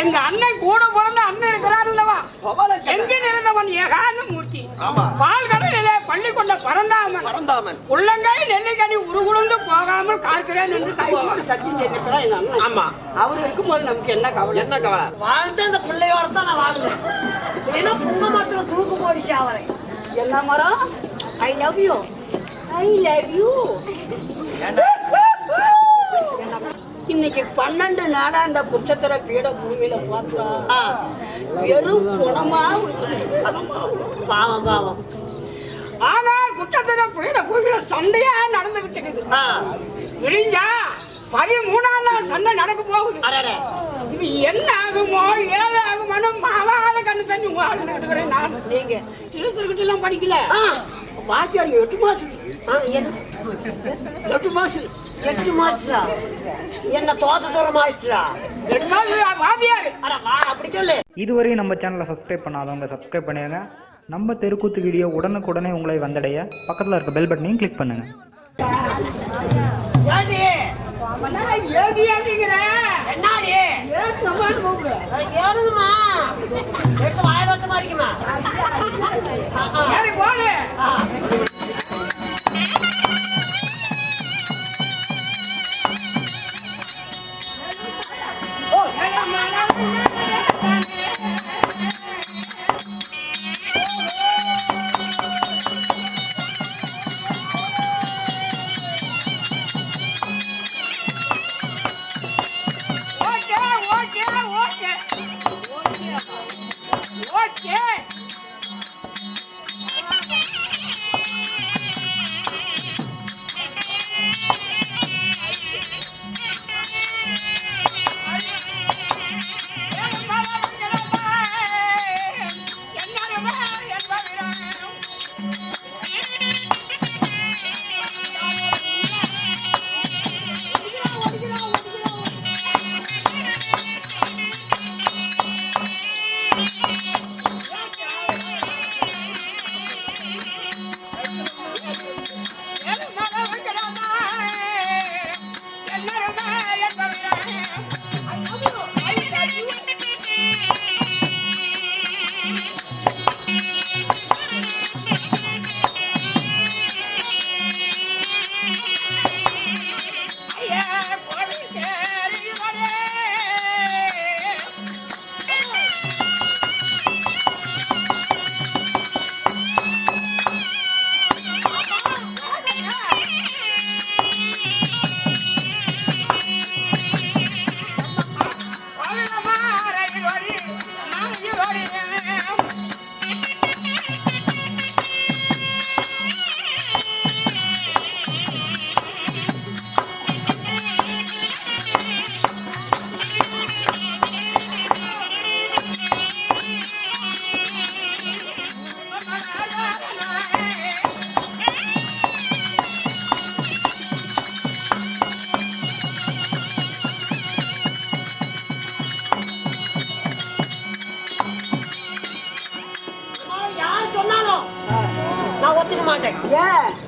எங்க அண்ணன் கூட பிறந்த அண்ணன் இருக்கிறார் அல்லவா, எங்க நிறைந்தவன் ஏகாந்த மூர்த்தி, பால் கடலிலே பள்ளி கொண்ட பரந்தாமன் உள்ளங்காய் நெல்லிக்கனி உருகுழுந்து போகாமல் காக்கிறேன் என்று சத்தியம் செய்திருக்கிறார் எங்க அண்ணன். ஆமா, அவர் இருக்கும்போது நமக்கு என்ன கவலை? என்ன கவலை? வாழ்ந்து அந்த பிள்ளையோட தான் நான் வாழ்ந்தேன். ஏன்னா புங்க மரத்துல தூக்கு போடி சாவரை. என்ன மரம்? I love you, I love you. இன்னைக்கு 12 நாளா அந்த குற்றத்திர பீட பூமியில பார்த்தா வெறும் குணமா பாவம் பாவம். ஆனா குற்றத்திர பீட பூமியில சண்டையா நடந்துகிட்டு இருக்குது. விடிஞ்சா 13ஆம் நாள் சண்டை நடக்க போகுது. இது என்ன ஆகுமோ ஏது ஆகுமோ மாவாத கண்ணு தண்ணி உங்க ஆளுகிட்டு இருக்கிறேன் நான். நீங்க திருசர்கிட்ட எல்லாம் படிக்கல, வாத்தியார் 8 மாசம் 8 மாசம் 8 மாசா என்ன தோத்த தூர மாஸ்டரா 8 மாசம் வாத்தியார். அட வா அப்படி சொல்லு. இதுவரையும் நம்ம சேனலை சப்ஸ்கிரைப் பண்ணாதவங்க சப்ஸ்கிரைப் பண்ணிடுங்க. நம்ம தெருக்கூத்து வீடியோ உடனுக்குடனே உங்களை வந்தடைய பக்கத்தில் இருக்க பெல் பட்டனையும் கிளிக் பண்ணுங்க.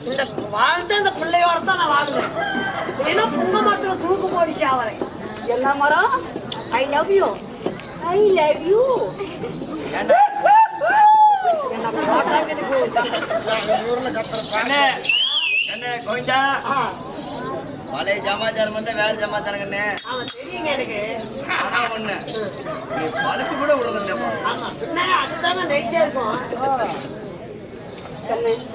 இந்த வாழ்ந்த அந்த பிள்ளையோட தான் நான் வாழ்ந்தேன். ஏன்னா புங்க மரத்துல தூக்கு போடி சாவரை. என்ன மரம்? I love you, I love you. பழைய சமாச்சாரம் வந்து வேற சமாச்சாரம் கண்ணு தெரியுங்க எனக்கு. ஒண்ணு பழுத்து கூட விடுறதில்ல. அதுதாங்க நைஸா இருக்கும்.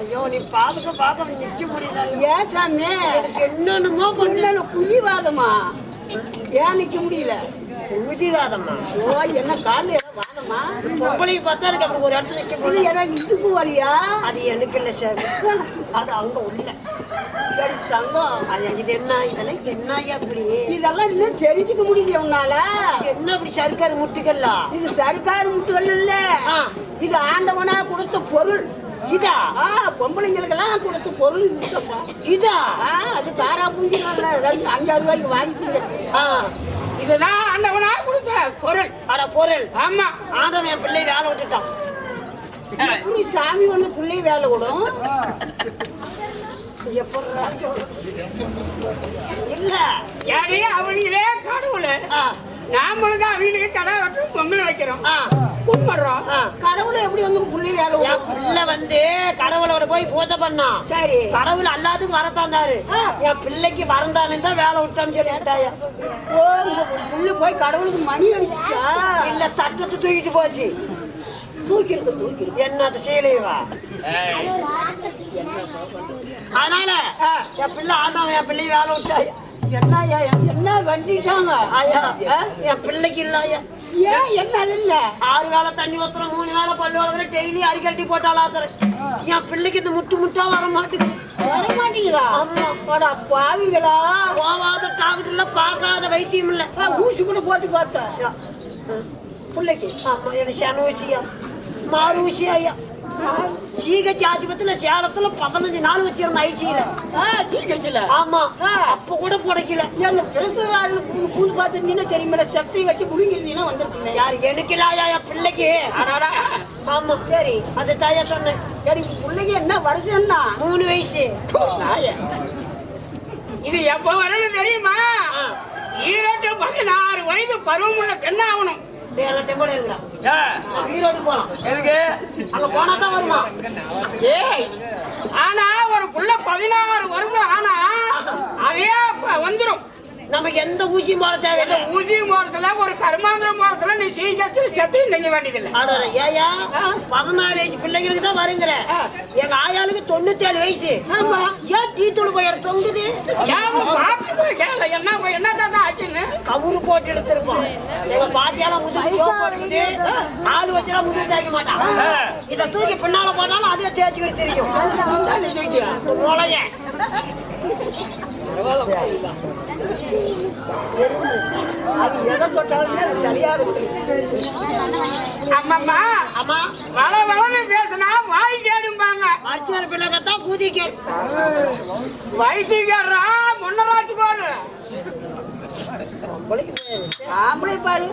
ஐயோ நீ பாக்க நிக்க முடியல. ஏன் சாமி எனக்கு என்னென்னமோ பண்ணல. குதிவாதமா? ஏன் நிக்க முடியல? குதிவாதமா? ஓ என்ன கால வாதமா? பொம்பளைக்கு பார்த்தா எனக்கு அப்படி ஒரு இடத்துல நிக்க முடியல. எனக்கு இடுப்பு வலியா? அது எனக்கு இல்ல சார், அது அவங்க உள்ள தங்கம். அது இது என்ன இதெல்லாம் என்னையா அப்படி? இதெல்லாம் இன்னும் தெரிஞ்சுக்க முடியல உன்னால. என்ன அப்படி சர்க்காரு முட்டுக்கல்ல? இது சர்க்காரு முட்டுக்கல் இல்ல, இது ஆண்டவனா கொடுத்த பொருள். இதா பொம்பளைங்களுக்கெல்லாம் கொடுத்த பொருள் இதா? அது காரா பூஞ்சி 2-5 ரூபாய்க்கு வாங்கிட்டு. இதுதான் ஆண்டவனா கொடுத்த பொருள். அட பொருள்? ஆமா, ஆண்டவன் என் பிள்ளை வேலை விட்டுட்டான். எப்படி சாமி வந்து பிள்ளை வேலை விடும்? இல்ல யாரே அவனிலே கடவுள் நாமளும் தான் அவங்களுக்கு கடை வெட்டுறோம், பொங்கல் வைக்கிறோம், கும்பிடுறோம். கடவுளை எப்படி வந்து புள்ளி வேலை? என் பிள்ளை வந்து கடவுளோட போய் பூஜை பண்ணா. சரி, கடவுள் எல்லாத்துக்கும் வரத்தாந்தாரு. என் பிள்ளைக்கு வரந்தானே தான் வேலை விட்டான்னு சொல்லிட்டாயா. புள்ளி போய் கடவுளுக்கு மணி அடிச்சா இல்ல தட்டத்தை தூக்கிட்டு போச்சு. தூக்கி என்னது சீலைவா? அதனால என் பிள்ளை ஆண்டாவ என் பிள்ளை வேலை விட்டாயா. என்ன வண்டிட்டாங்க ஐயா என் பிள்ளைக்கு இல்ல ஐயா. ஏன் என்ன இல்ல? 6 வேளை தண்ணி ஊத்துறோம், 3 வேளை பல்லு வளர்க்குறேன், டெய்லி அரிக்கட்டி போட்டாலும் ஆத்துறேன். என் பிள்ளைக்கு இந்த முட்டா வர மாட்டேங்குது. வர மாட்டேங்குதா? ஆமா. பாவிகளா, போவாத டாக்டர் இல்ல, பார்க்காத வைத்தியம் இல்ல. ஊசி கூட போட்டு பார்த்தா பிள்ளைக்கு. ஆமா, எனக்கு சன ஊசியா, மாறு ஊசி ஐயா. ஜிஹெச் ஆஸ்பத்திரியில சேலத்துல 15 நாள் வச்சிருந்த ஐசியில. ஜிஹெச்ல? ஆமா. அப்ப கூட புடைக்கல. எங்க பிரசர் கூந்து பார்த்துருந்தீங்கன்னா தெரியுமா, சக்தி வச்சு முழுங்கிருந்தீங்கன்னா வந்திருப்பீங்க. யார் எனக்கு இல்லையா என் பிள்ளைக்கு. ஆமா சரி, அது தாயா சொன்னேன். சரி, பிள்ளைக்கு என்ன வருஷம்னா? 3 வயசு. இது எப்ப வரணும் தெரியுமா? ஈரோட்டு 16 வயது பருவமுள்ள பெண் ஆகணும். ஈரோடு போலாம். எதுக்கு? அங்க போனா தான் வருமா? ஏய், ஆனா ஒரு புள்ள 16 வருஷம் ஆனா அதே வந்துரும். நமக்கு எந்த ஊசியும் போட தேவையில்லை. ஊசி போறதுல ஒரு கருமாந்திரம் போறதுல நீ சீக்கிரத்தில் செத்தையும் செய்ய வேண்டியதில்லை. ஏயா 16 வயசு பிள்ளைங்களுக்கு தான் வருங்கிற. எங்க ஆயாளுக்கு 97 வயசு. ஆமா. ஏன் டீ தூள் போய் தொங்குது? என்னதான் ஆச்சுன்னு கவுரு போட்டு எடுத்திருப்போம். எங்க பாட்டியால முதுகு சோப்பு போட்டுக்கிட்டு ஆளு வச்சா முதுகு தேய்க்க மாட்டான். இதை தூக்கி பின்னால போனாலும் அதே தேய்ச்சிக்கிட்டு தெரியும். நுழைய அது எதை தொட்டாலுமே அது சரியாது. அம்மா ஆமா, வளன்னு பேசினா வாய் கேடும்பாங்க. அடிச்சார பிள்ளைகத்தான் கூதிக்கு வைத்தியக்காரா முன்னராச்சு போடு. ஆம்பளை பாரு,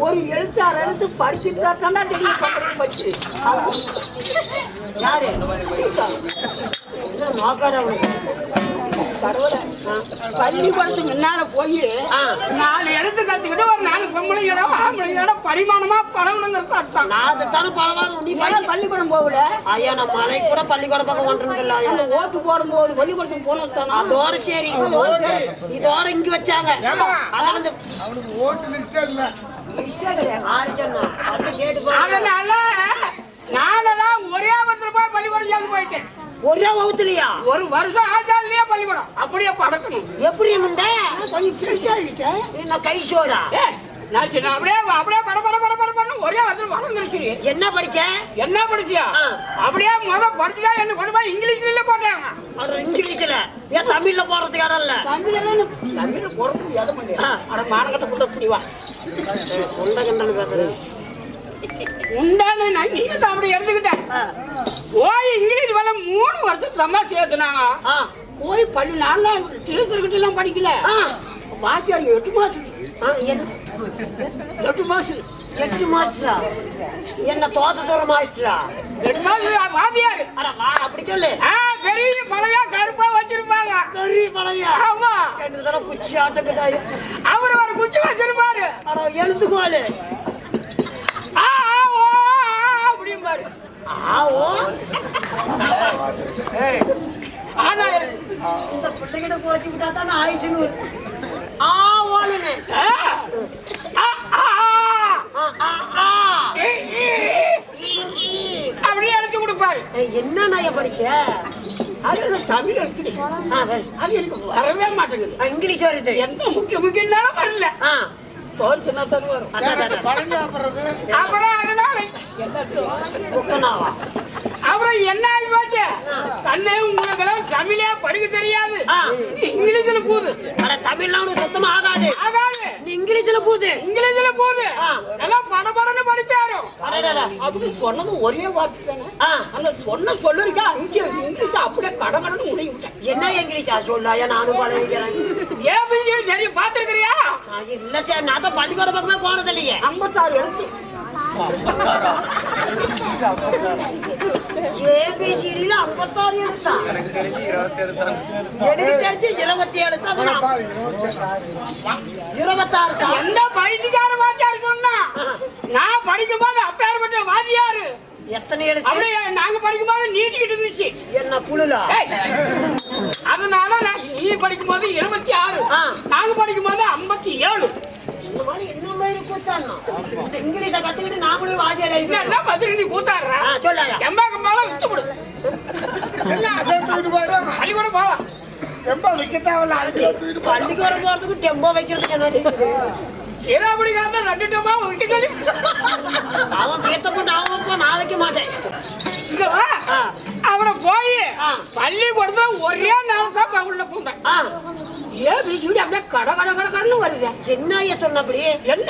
ஒரு எழுத்தாறு எழுத்து படிச்சுட்டா தாண்டா தெரியும் பக்கத்துல வச்சு. யாரு நோக்காட கடவுளை பள்ளிக்கூடத்துக்கு முன்னால போய் 4 எழுத்து கத்துக்கிட்டு ஒரு 4 பொம்பளையோட ஆம்பளையோட பரிமாணமா பழகணுங்கிறது அர்த்தம். நான் அதுதானே பழவாங்க. நீ பள்ளிக்கூடம் போகல ஐயா, நான் மலை கூட பள்ளிக்கூடம் பக்கம் கொண்டிருந்தல. அந்த ஓட்டு போடும்போது பள்ளிக்கூடத்துக்கு போனது அதோட சரி, இதோட இங்க வச்சாங்க. அதனால நானெல்லாம் ஒரே வருஷத்துல போய் பள்ளிக்கூடம் சேர்ந்து போயிட்டேன். ஒரே வகுத்துலயா? ஒரு வருஷம் ஆச்சாரிலேயே பள்ளிக்கூடம் அப்படியே படக்கணும். எப்படி கொஞ்சம் பெருசாகிட்டேன். என்ன கைசோடா? நான் சின்ன அப்படியே பட ஒரே வருஷம் வளர்ந்துருச்சு. என்ன படிச்ச? என்ன படிச்சியா? அப்படியே முதல் படிச்சுதா என்ன கொண்டு போய் இங்கிலீஷ்ல போட்டாங்க. அது இங்கிலீஷ்ல, ஏன் தமிழ்ல போறதுக்கு இடம் இல்ல? தமிழ்ல போறதுக்கு இடம் இல்லையா? அட மானகட்ட புள்ள புடிவா உண்டகண்டன்னு பேசுறேன். உண்டானு நீ தான் அப்படி எடுத்துக்கிட்டேன். போய் இங்கிலீஷ் வர 3 வருஷத்துக்கு அம்மா சேர்த்துனாங்க. போய் பள்ளி நான் டீச்சர்கிட்ட எல்லாம் படிக்கல. வாத்தியார் 8 மாசம். 8 மாசம். 8 மாசா? என்ன தோத்த தூர மாஸ்டரா? 8 மாசம் வாத்தியார். அட வா, அப்படி சொல்லு. பெரிய பழையா கருப்பா வச்சிருப்பாங்க. பெரிய பழையா? ஆமா. என்ன தர குச்சி ஆட்டக்குதாய். அவர் ஒரு குச்சி வச்சிருப்பாரு. அட எழுதுகோளு. அப்படிம்பாரு. ஆவோ. ஆனா இந்த பிள்ளைகிட்ட போச்சு விட்டா தான் ஆயிடுச்சுன்னு. ஓலுன்னு அப்படியே எடுத்து கொடுப்பாரு. என்ன நாய படிச்ச? அது தமிழ் எடுத்து. அது எனக்கு வரவே மாட்டேங்குது. இங்கிலீஷ் வருது. எந்த முக்கியம்னாலும் வரல. தோற்று வரும். அப்புறம் அதனால அப்புறம் என்ன ஆகி போச்சு? கண்ணே உங்களுக்கு தமிழே படிக்க தெரியாது, இங்கிலீஷ்ல போகுது. தமிழ்ல சுத்தமா ஆகாது. நீ இங்கிலீஷ்ல போகுது. எல்லாம் படபடன்னு படிப்பாரு. அப்படி சொன்னது ஒரே வார்த்தை. அந்த சொன்ன சொல்லிருக்கா இங்கிலீஷ் அப்படியே கடகடன்னு முடிவு விட்டேன். என்ன இங்கிலீஷா சொல்லாயா? நானும் பழகிக்கிறேன். ஏன் தெரியும் பாத்துருக்கிறியா? இல்ல சார், நான் தான் பள்ளிக்கூட பக்கமே போனது இல்லையே. 56 எழுத்து. ஏபிசிடியில 56 எழுத்தா? எனக்கு தெரிஞ்சு 27 தான். எனக்கு தெரிஞ்சு 27 தான். 26 தான். எந்த பைத்தியக்கார வாத்தியார் சொன்னா? நான் படிக்கும்போது அப்பேற்பட்ட வாத்தியாரு எத்தனை எழுத்து? அப்படியே நாங்க படிக்கும்போது நீட்டிக்கிட்டு இருந்துச்சு. என்ன புழுலா? அதனால நீ படிக்கும்போது 26, நாங்க படிக்கும்போது 57. இந்த மாதிரி என்ன மாதிரி கூத்தாடனா? இங்கிலீஷ கத்துக்கிட்டு நாமளும் வாத்தியார் ஆயிடுவோம். என்ன பதில் நீ கூத்தாடுற? சொல்லாயா? எம்பா கம்பால விட்டு போடு. பள்ளிக்கூடம் போலாம். பள்ளிக்கூடம் போறதுக்கு டெம்போ வைக்கிறதுக்கு என்னடி? சீராபடி காலத்துல 2 டப்பா வைக்க சொல்லி அவன் பேத்த போட்டு அவன் நான் வைக்க மாட்டேன். இங்க வா. அவனை போய் பள்ளிக்கூடத்துல ஒரே நாள் தான் உள்ள பூந்தேன். ஏன் பிசிடி அப்படியே கட கட கட கடன்னு வருது? என்ன ஐயா சொன்னபடி? என்ன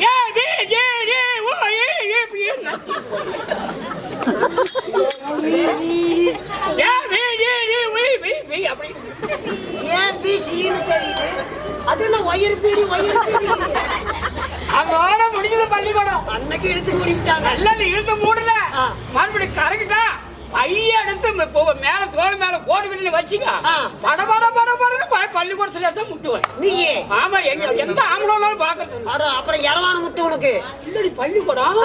A B J D O A A B என்ன A B J D V V V அப்படி ஏன் பிசின்னு தெரியுது? அதுல வயிறு பீடி அதோட முடிஞ்சது பள்ளிக்கூடம். அன்னைக்கு எடுத்து குடிட்டாங்க. நல்லது இழுத்து மூடல மறுபடியும் கரெக்டா பைய எடுத்து மேல தோல் மேல போட்டுக்கிட்டு வச்சுக்க பட பட பட படன்னு பள்ளிக்கூடத்துல தான் முட்டுவேன். நீ ஆமா எந்த ஆம்பளை பாக்குறது. அப்புறம் இரவான முட்டு உனக்கு இல்லடி பள்ளிக்கூடம்.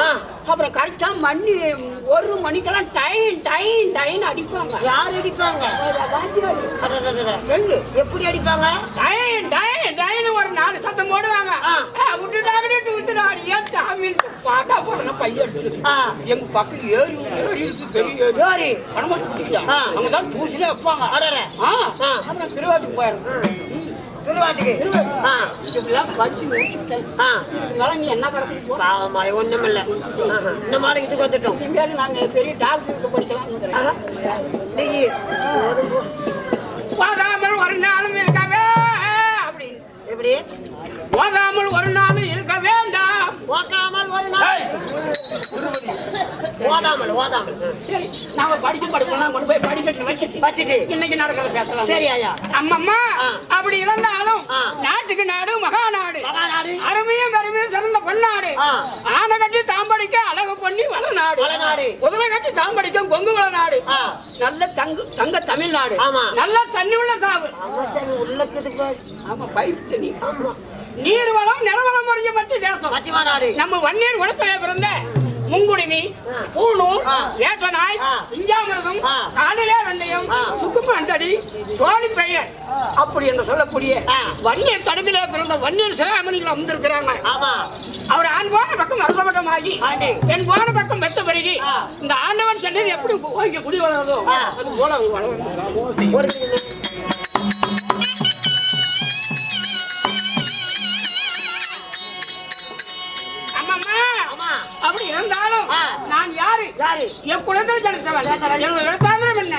அப்புறம் கரெக்டா மணி 1 மணிக்கெல்லாம் டைன் டைன் டைன் அடிப்பாங்க. யார் அடிப்பாங்க? எப்படி அடிப்பாங்க? டைன் டைன் டைன் ஒரு 4 சத்தம் போடுவாங்க. விட்டுட்டாங்கன்னு விட்டுடாடி ஏன் சாமி பாட்டா போடணும் பையன் எடுத்து எங்க பக்கம் ஏறி ஏறி பெரிய ஏறி பணமாச்சு குடிக்கிட்டா அங்கதான் தூசிலே வைப்பாங்க. அப்புறம் திருவாட்டுக்கு போயிடும். திருவாட்டுக்கு இப்படிலாம் பச்சு முடிச்சுட்டேன். நீ என்ன கிடக்கு? ஒண்ணும் இல்ல. இந்த மாதிரி இதுக்கு வந்துட்டோம். இனிமேல் நாங்க பெரிய டாக்டருக்கு படிக்கலாம். ஓதாமல் ஒரு நாளும் இருக்கவே அப்படின்னு. எப்படி? ஓதாமல் ஒரு நாளும் இருக்க வேண்டாம். ஓதாமல் ஒரு நாள் ஓதாமல் ஓதாமல். சரி நாம படிக்கலாம் கொண்டு போய் படிக்கட்டு வச்சுட்டு இன்னைக்கு நடக்கிறத பேசலாம். சரி ஐயா. அம்மம்மா அப்படி இருந்தாலும் நாட்டுக்கு நாடு மகாநாடு அருமையும் பெருமையும் சிறந்த பொன்னாடு. ஆனை கட்டி தாம்படிக்க அழகு பண்ணி வளநாடு. குதிரை கட்டி தாம்படிக்க கொங்கு வளநாடு. நல்ல தங்க தமிழ்நாடு. நல்ல தண்ணி உள்ள தாவு. ஆமா பைப் தண்ணி. நீர் வளம் நிலவளம் முடிஞ்ச மற்ற தேசம் நம்ம வன்னீர் குளத்திலே பிறந்த முங்குடிமி பூணூர் வேட்டநாய் இஞ்சாமிரதம் காலிலே வெந்தயம் சுக்கும்பு அந்தடி சோழி பெயர் அப்படி என்று சொல்லக்கூடிய வன்னியர் தடத்திலே பிறந்த வன்னியர் சிவகாமணிகள் அமர்ந்திருக்கிறாங்க. அவர் ஆண் போன பக்கம் அரசமட்டமாகி பெண் போன பக்கம் வெத்த பெருகி இந்த ஆண்டவன் சென்னை எப்படி இங்க குடி வளர்றதோ அது போல அப்படி இருந்தாலும் நான் யாரு என் குலத்தில் ஜனித்தவன். என்னோட சாதனம் என்ன?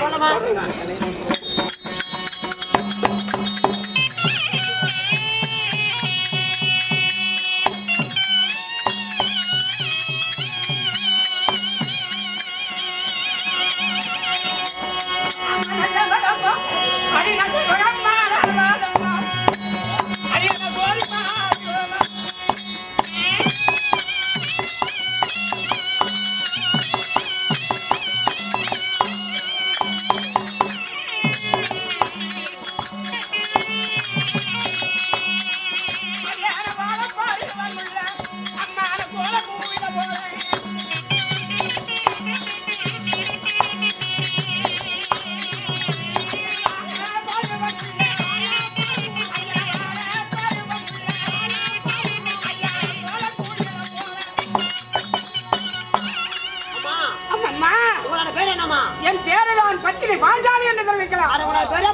என் பேரு நான் பத்தினி பாஞ்சாலி என்று தெரிவிக்கலாம்.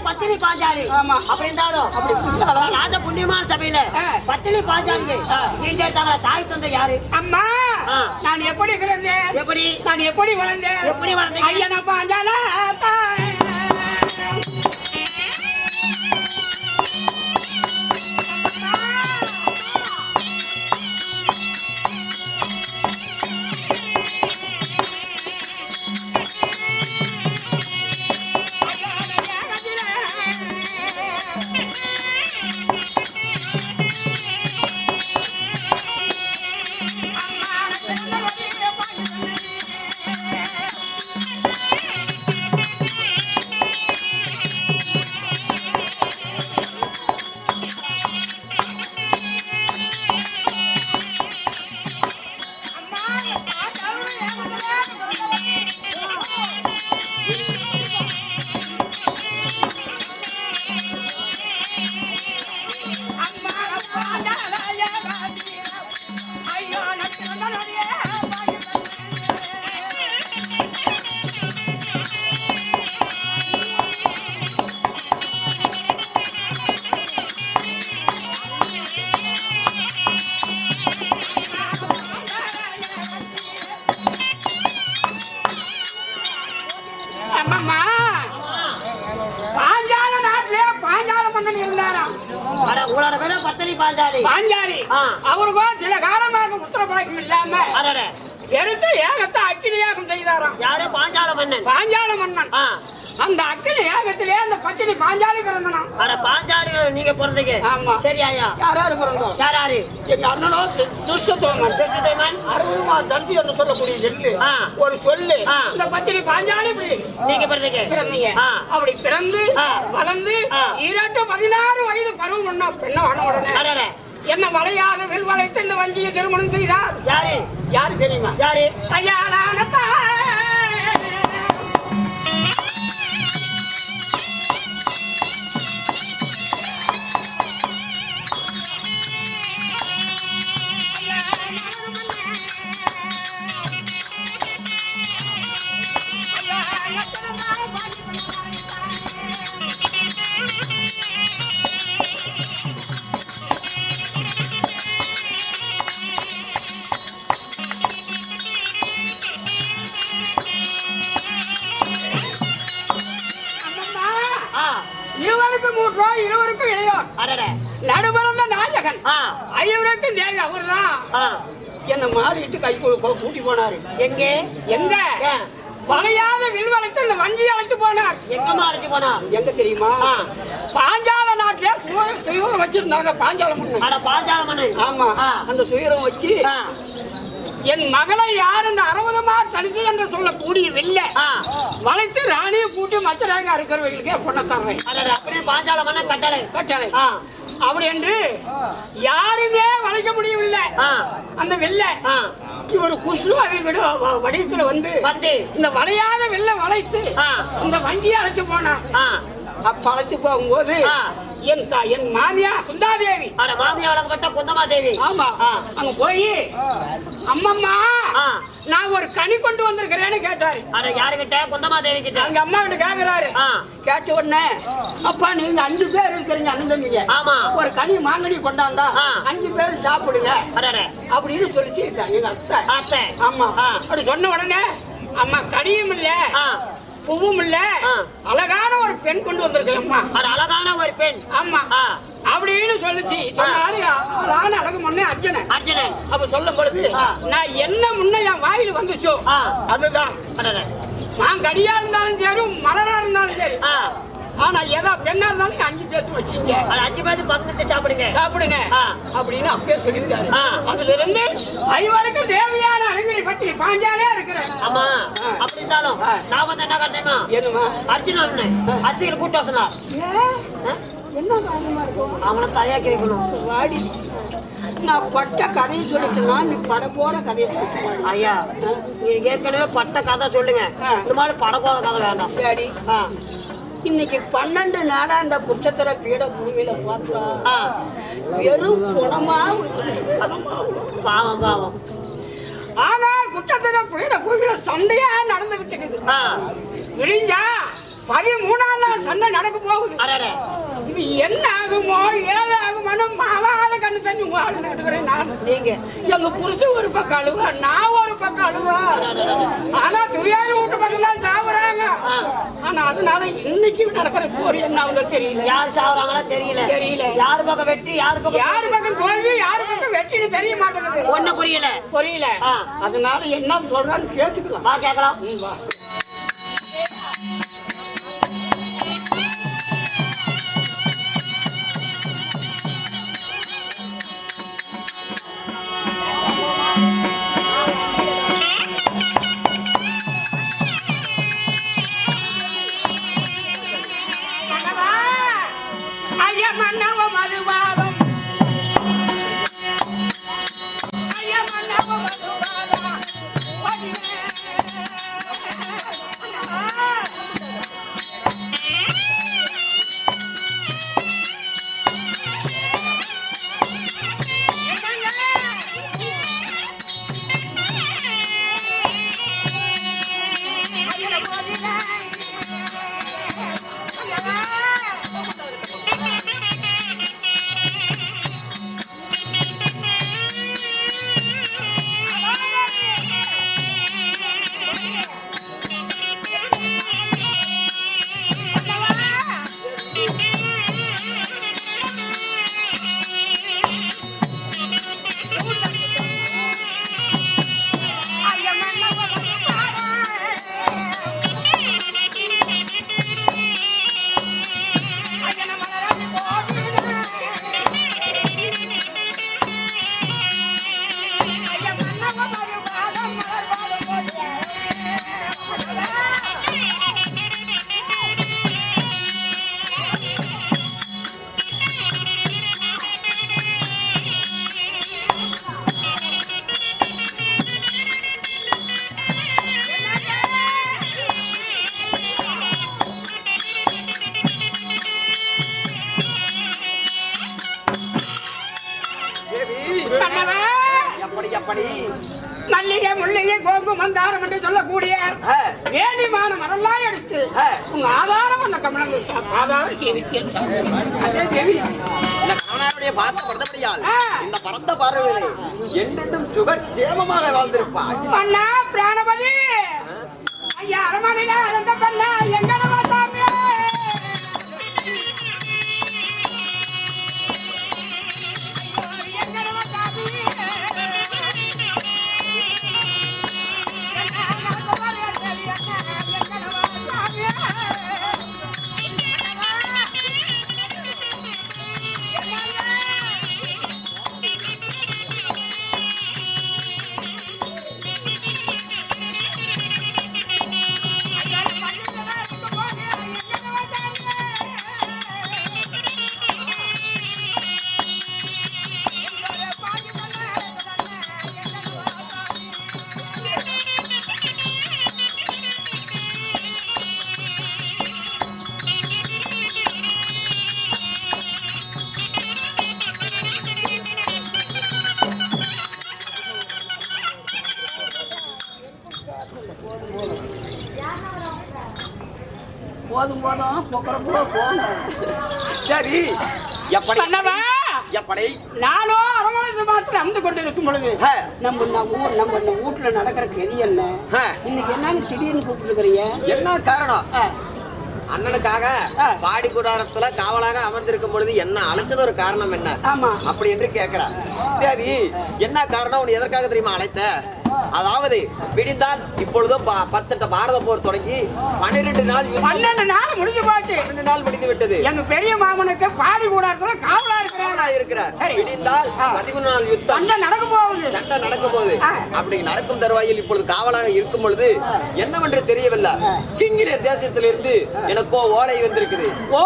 பத்தினி பாஞ்சாலி. ஆமா. அப்படி இருந்தாலும் ராஜ புண்ணியமான சபையில பத்தினி பாஞ்சாலி தாய் தந்தை யாரு? அம்மா நான் எப்படி பிறந்தேன்? எப்படி நான் எப்படி வளர்ந்தேன்? எப்படி வளர்ந்தேன்? ஐயனா பாஞ்சால I'm பாஞ்சாலி பாஞ்சாலி அவருக்கும் சில காலமாக புத்திர பழக்கம் இல்லாம வெறுத்த ஏகத்தை அக்கினி யாகம் செய்தாராம். யாரு? பாஞ்சால மன்னன். பாஞ்சால மன்னன். அந்த அக்கினி யாகத்திலே அந்த பத்தினி பாஞ்சாலி பிறந்தனா. அட பாஞ்சாலி நீங்க பிறந்தீங்க? ஆமா. சரி ஐயா. யாராரு பிறந்தோம்? யாராரு? எங்க அண்ணனோ துஷ்டதோமன். அருள்மா தரிசி என்று சொல்லக்கூடிய சொல்லு ஒரு சொல்லு. இந்த பத்தினி பாஞ்சாலி நீங்க பிறந்தீங்க. அப்படி பிறந்து வளர்ந்து 16 வயது பருவம் பண்ண பெண்ண ஆன உடனே என்ன வளையாத வில் வளைத்து இந்த வஞ்சியை திருமணம் செய்தார். யாரு? யாரு தெரியுமா? யாரு? ஐயாலான இருவருக்கும் இளையோர் நடுபறந்த நாயகன் ஐயவருக்கும் தேவி அவர்தான் என்ன மாறிட்டு கை கூட்டி போனாரு. எங்க வளையாத வில் வளைத்து இந்த வஞ்சி அழைத்து போனார். எங்கம்மா அழைச்சு போனா? எங்க தெரியுமா? பாஞ்சால நாட்டிலே சுயரம் வச்சிருந்தாங்க. பாஞ்சால மன்னன். ஆமா. அந்த சுயரம் வச்சு என் மகளை யார் இந்த 60 மார் தனிச்சு என்று சொல்லக்கூடிய வில்ல வளைத்து ராணியை கூட்டி மச்சராக இருக்கிறவர்களுக்கே பொண்ண தர்றேன். அப்படியே பாஞ்சால மன்னன் கட்டளை. அப்படி என்று யாருமே வளைக்க முடியவில்லை அந்த வெள்ள. ஒரு குஷ்ணு வடிவத்துல வந்து இந்த வளையாத வெள்ள வளைத்து இந்த வங்கியை அழைச்சு போனான். அப்ப அழைச்சு போகும்போது என் மாமியா குந்தாதேவி. மாமியா வளர்க்கப்பட்ட குந்தமாதேவி. ஆமா. அங்க போய் அம்மம்மா நான் ஒரு கனி கொண்டு வந்திருக்கிறேன்னு கேட்டாரு. யாரு கிட்ட? குந்தமாதேவி கிட்ட. அங்க அம்மா கிட்ட கேக்குறாரு. கேட்ட உடனே அப்பா நீங்க 5 பேர் இருக்கிறீங்க அண்ணன் தம்பிங்க. ஒரு கனி மாங்கனி கொண்டாந்தா 5 பேர் சாப்பிடுங்க அப்படின்னு சொல்லிச்சு எங்க அத்தை. ஆமா. அப்படி சொன்ன உடனே அம்மா கனியும் இல்ல பூவும் இல்ல அழகான ஒரு பெண் கொண்டு வந்திருக்கேம்மா. அழகான ஒரு பெண். ஆமா அப்படின்னு சொல்லிச்சு. சொன்னாரு அழகான அழகு முன்னே அர்ஜுனன். அப்ப சொல்லும் பொழுது நான் என்ன முன்ன என் வாயில வந்துச்சோ அதுதான். நான் கடியா இருந்தாலும் சரி மலரா இருந்தாலும் சரி. ஆனா ஏதா பெண்ணா இருந்தாலும் 5 பேருக்கு வச்சீங்க. 5 பேருக்கு பங்கிட்டு சாப்பிடுங்க அப்படின்னு அப்பயே சொல்லியிருக்காரு. அதுல இருந்து ஐவருக்கு தேவையான அழகினை பத்தி பாஞ்சாலே இருக்கிறேன். ஆமா. அப்படி இருந்தாலும் நான் வந்து என்ன கட்டேன்னா என்னமா அர்ஜுனன் அர்ஜுனன் கூட்ட சொன்னா என்ன காரணமா இருக்கும்? அவனை தலையா கேட்கணும். வாடி நான் பட்ட கதையை சொல்லிட்டுனா நீ பட போற கதையை சொல்லிட்டு. ஐயா நீங்க ஏற்கனவே பட்ட கதை சொல்லுங்க. இந்த மாதிரி பட போற கதை வேண்டாம். சரி. இன்னைக்கு 12 நாளா அந்த குற்றத்தர பீட பூமியில பார்த்தா வெறும் குணமா பாவம். ஆனா குற்றத்தர பீட பூமியில சண்டையா நடந்துகிட்டு இருக்குது. விழிஞ்சா 13ஆம் நாள் சண்டை நடக்க போகுது. இது என்ன ஆகுமோ ஏது ஆகுமோ மாவாத கண்ணு தண்ணி அழுதுகிட்டு நான். நீங்க எங்க புருஷன் ஒரு பக்கம் அழுவா, நான் ஒரு பக்கம் அழுவா. ஆனா துரியாத வீட்டு பக்கம் தான் சாப்பிடுறாங்க. ஆனா அதனால இன்னைக்கு நடக்கிற போர் என்ன ஆகுதோ தெரியல. யார் சாப்பிடுறாங்களோ தெரியல. யாரு பக்கம் வெற்றி யாரு பக்கம் தோல்வி யாரு பக்கம் வெற்றின்னு தெரிய மாட்டேங்குது. ஒண்ணு புரியல. அதனால என்ன சொல்றான்னு கேட்டுக்கலாம். கேட்கலாம். வா. எப்படி மல்லிகை முல்லிகை கோங்கு மந்தாரம் என்று சொல்லக்கூடிய வேணிமான மரம்லாம் எடுத்து உங்க ஆதாரம் அந்த கமலம் ஆதாரம் சேமிச்சு அதே தேவி இந்த கணவனாருடைய பார்த்த படுத்தபடியால் இந்த பரந்த பார்வையிலே என்றென்றும் சுகட்சேமமாக வாழ்ந்திருப்பாய். அண்ணா பிராணபதி ஐயா அரமணில அந்த கண்ணா எங்கட வாசாமி போதும் போதும் பொக்கரப்போ போங்க. சரி எப்படி கண்ணவா எப்படி நானும் அரமணை சமாத்துல அமர்ந்து கொண்டு இருக்கும் பொழுது நம்ம வீட்டுல நடக்கிற கதி என்ன இன்னைக்கு என்னன்னு திடீர்னு கூப்பிட்டுருக்கிறீங்க என்ன காரணம்? அண்ணனுக்காக பாடி கூடாரத்துல காவலாக அமர்ந்திருக்கும் பொழுது என்ன அழைச்சது ஒரு காரணம் என்ன? ஆமா அப்படி என்று கேட்கிறார். தேவி என்ன காரணம்? உன்னை எதற்காக தெரியுமா அழைத்த? அதாவது விடிந்தால் இப்பொழுதும் 10 பாரத போர் தொடங்கி 12 நாள் 12 நாள் முடிஞ்சு போச்சு. 12 நாள் முடிந்து விட்டது. எங்க பெரிய மாமனுக்கு பாடி கூடாரத்துல காவலா இருக்கிறார். விடிந்தால் 13 நாள் யுத்தம் சண்டை நடக்க போகுது. சண்டை நடக்க போகுது. அப்படி நடக்கும் தருவாயில் இப்பொழுது காவலாக இருக்கும் பொழுது என்னவென்று தெரியவில்லை. கிங்கிலியர் தேசத்திலிருந்து எனக்கோ ஓலை வந்திருக்குது. ஓ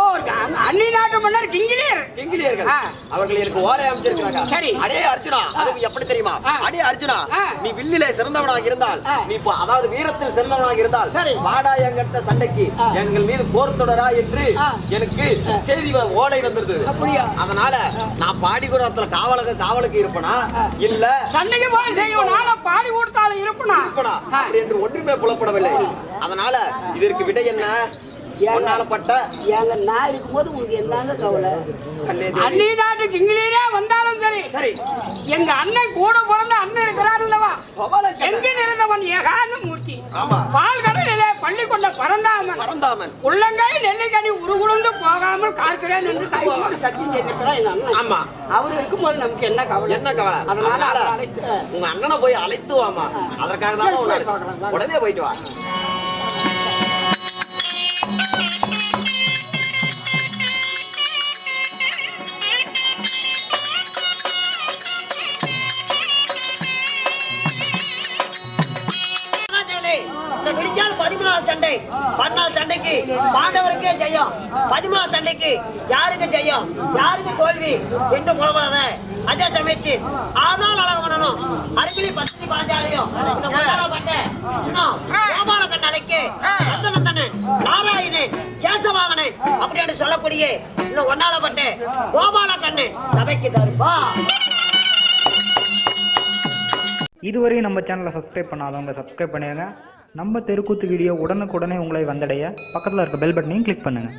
அன்னி நாட்டு மன்னர் கிங்கிலியர்கள் அவர்கள் எனக்கு ஓலை அமைச்சிருக்கிறாங்க. சரி அடே அர்ஜுனா, அது எப்படி தெரியுமா? அடே அர்ஜுனா, நீ வில்லிலே சிறந்தவனாக இருந்தால், நீ அதாவது வீரத்தில் சிறந்தவனாக இருந்தால் வாடா எங்கிட்ட சண்டைக்கு, எங்கள் மீது போர் தொடரா என்று எனக்கு செய்தி ஓலை வந்திருந்தது. அதனால நான் பாடி கூடத்துல காவலுக்கு இருப்பனா இல்ல சண்டைக்கு போய் செய்யும் நானும் பாடி கூடத்தால இருப்பனா அப்படி என்று ஒன்றுமே புலப்படவில்லை. அதனால இதற்கு விடை என்ன? ஒன்னாலப்பட்ட எங்க நான் இருக்கும்போது உங்களுக்கு என்னங்க கவலை? அன்னி நாட்டு கிங்கிலியரே வந்தாலும் சரி சரி எங்க அண்ணன் கூட பிறந்த அண்ணன் இருக்கிறார் அல்லவா, எங்க நிறைந்தவன் ஏகாந்த மூர்த்தி, பால் கடலிலே பள்ளி கொண்ட பரந்தாமன் உள்ளங்கை நெல்லிக்கனி உருகுழுந்து போகாமல் காக்கிறேன் என்று சத்தியம் செய்திருக்கிறார் எங்க அண்ணன். ஆமா, அவர் இருக்கும்போது நமக்கு என்ன கவலை? என்ன கவலை? அதனால உங்க அண்ணனை போய் அழைத்து வாமா. அதற்காக தான் உடனே போயிட்டு வா. விடிஞ்சால் 13 சண்டை, 14 சண்டைக்கு பாண்டவருக்கே ஜெயம், 13 சண்டைக்கு யாருக்கு ஜெயம் யாருக்கு தோல்வி என்று புலப்படாத. அதே சமயத்தில் ஆனால் அழகவனும் அருகிலே 10 பாஞ்சாலையும் கோபால கண்ணலைக்கு ரத்தனத்தனன் நாராயணன் கேசவாகனன் அப்படி என்று சொல்லக்கூடிய இந்த ஒன்னாலப்பட்ட கோபால கண்ணன் சபைக்கு தருப்பா. இதுவரை நம்ம சேனலை சப்ஸ்கிரைப் பண்ணாதவங்க சப்ஸ்கிரைப் பண்ணிடுங்க. நம்ம தெருக்கூத்து வீடியோ உடனுக்குடனே உங்களை வந்தடைய பக்கத்தில் இருக்க பெல் பட்டனையும் கிளிக் பண்ணுங்கள்.